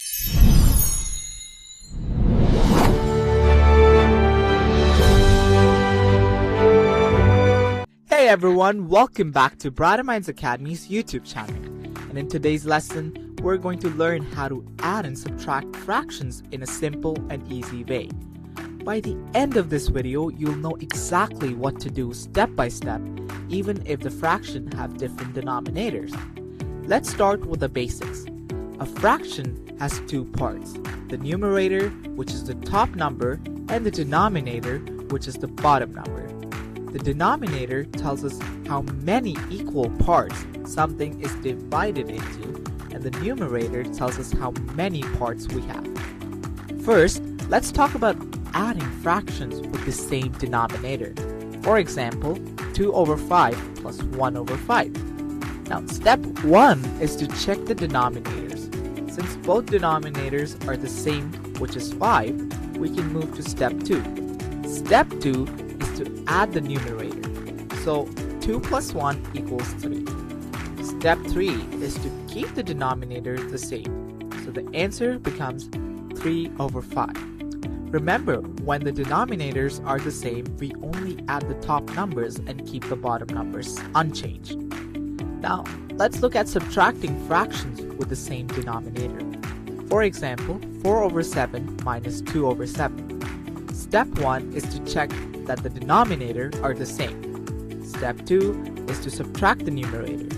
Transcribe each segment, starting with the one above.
Hey everyone, welcome back to Brighter Minds Academy's YouTube channel. And in today's lesson, we're going to learn how to add and subtract fractions in a simple and easy way. By the end of this video, you'll know exactly what to do step by step, even if the fraction have different denominators. Let's start with the basics. A fraction has two parts, the numerator, which is the top number, and the denominator, which is the bottom number. The denominator tells us how many equal parts something is divided into, and the numerator tells us how many parts we have. First, let's talk about adding fractions with the same denominator. For example, 2 over 5 plus 1 over 5. Now, step 1 is to check the denominators. Since both denominators are the same, which is 5, we can move to step 2. Step 2 is to add the numerator. So 2 plus 1 equals 3. Step 3 is to keep the denominator the same. So the answer becomes 3 over 5. Remember, when the denominators are the same, we only add the top numbers and keep the bottom numbers unchanged. Now, let's look at subtracting fractions with the same denominator. For example, 4 over 7 minus 2 over 7. Step 1 is to check that the denominator are the same. Step 2 is to subtract the numerator.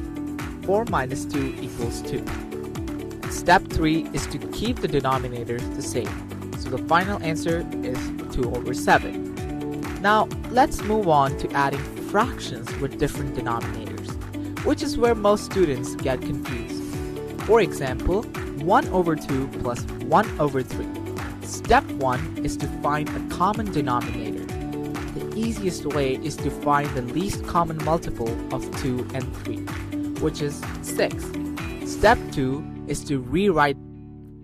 4 minus 2 equals 2. And step 3 is to keep the denominators the same. So the final answer is 2 over 7. Now let's move on to adding fractions with different denominators, which is where most students get confused. For example, 1 over 2 plus 1 over 3. Step 1 is to find a common denominator. The easiest way is to find the least common multiple of 2 and 3, which is 6. Step 2 is to rewrite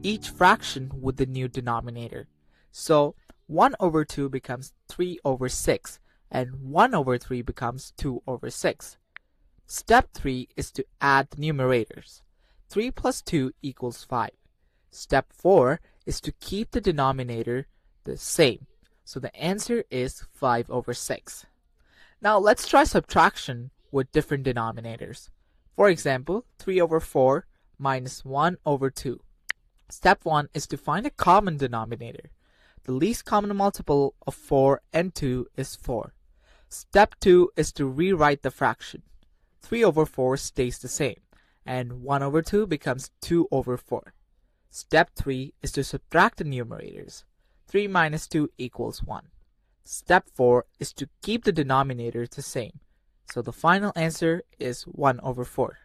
each fraction with the new denominator. So 1 over 2 becomes 3 over 6, and 1 over 3 becomes 2 over 6. Step 3 is to add the numerators. 3 plus 2 equals 5. Step 4 is to keep the denominator the same. So the answer is 5 over 6. Now let's try subtraction with different denominators. For example, 3 over 4 minus 1 over 2. Step 1 is to find a common denominator. The least common multiple of 4 and 2 is 4. Step 2 is to rewrite the fraction. 3 over 4 stays the same, and 1 over 2 becomes 2 over 4. Step 3 is to subtract the numerators. 3 minus 2 equals 1. Step 4 is to keep the denominator the same. So the final answer is 1 over 4.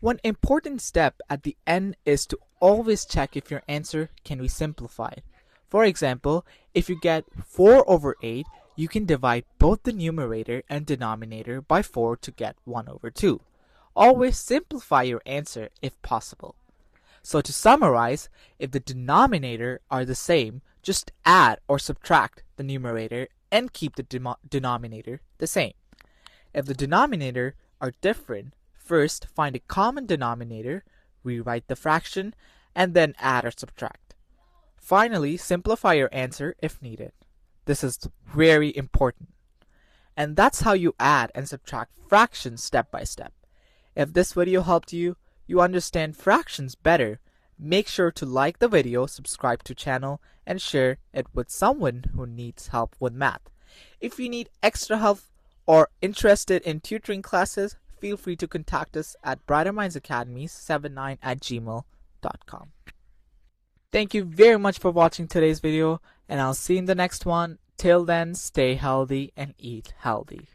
One important step at the end is to always check if your answer can be simplified. For example, if you get 4 over 8, you can divide both the numerator and denominator by 4 to get 1 over 2. Always simplify your answer if possible. So to summarize, if the denominator are the same, just add or subtract the numerator and keep the denominator the same. If the denominator are different, first find a common denominator, rewrite the fraction, and then add or subtract. Finally, simplify your answer if needed. This is very important. And that's how you add and subtract fractions step by step. If this video helped you, you understand fractions better, make sure to like the video, subscribe to channel, and share it with someone who needs help with math. If you need extra help or interested in tutoring classes, feel free to contact us at brightermindsacademy79@gmail.com. Thank you very much for watching today's video, and I'll see you in the next one. Till then, stay healthy and eat healthy.